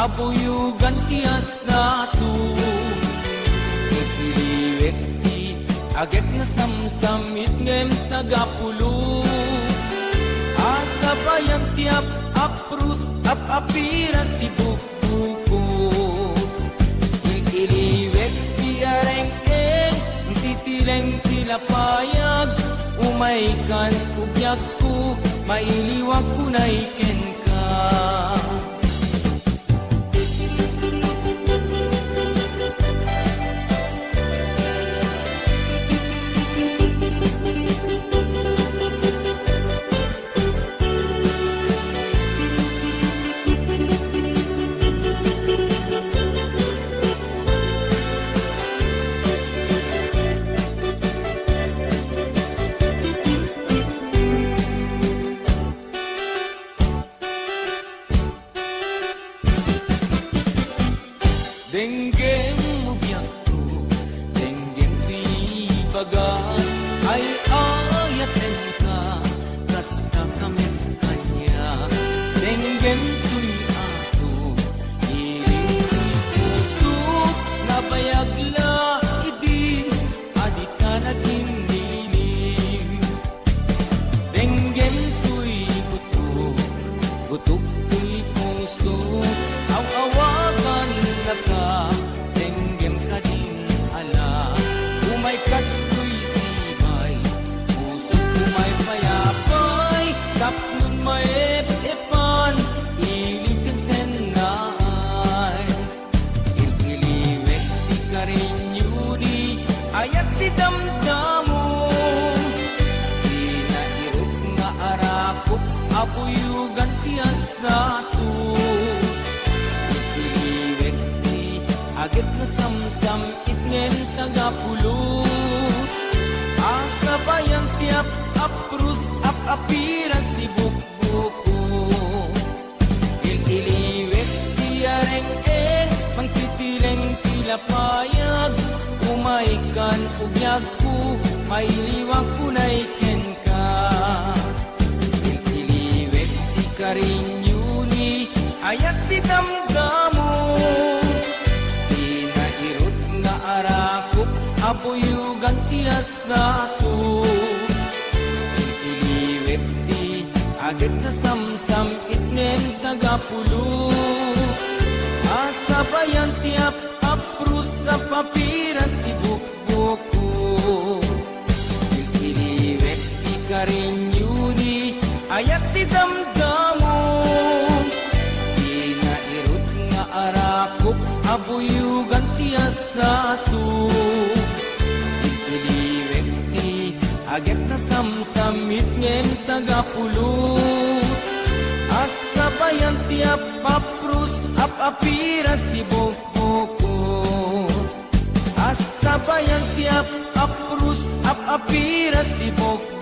abuyugan tiasasu Nagiliwekti agek na samsamit ngem tagapulo Asa bayan tiap aprus apiras ti bukuko Nagiliwekti areng-eng titileng tilapayag Umaikan ubyak ko mailiwag ko na iken ka Denggem ubyak ko, denggem di bagat Ay ayaten ka, kasta kamen kanya Denggem tuy aso, iring tuy puso Nabayag la idi, adit ka na tindilim Denggem tuy gutok, gutok tuy puso Aw-awagan na ka, denggem ka din ala Umay kat ko'y simay, puso kumay payapay Tapnon may epan, ilig kan senay Ililiwek di ka rin yuni, ayat di damdamo Di na irot nga arakot, apuyugan tiyasaso Agit na samsam itngen tagapulot Asa bayan tiap aprus apiras di bukbuko Ililiwek di areng-eng Mangtitileng tilapayag Umaikan ugyag ko mailiwag ko na iken ka Ililiwek di karinyuni ayat di damdamo Apuyugan tiyasaso Ililiwek di agad na samsam itnem tagapulo Asa bayan tiap aprus sa papiras ti bukbuko Ililiwek di karinyuni ayat ti damdamo Di na irot nga arakop abuyugan tiyasaso Agit na samsamit ngem tagapulot Asa bayan tiap paprus apiras ti bukbukot Asa bayan tiap aprus apiras ti bukbukot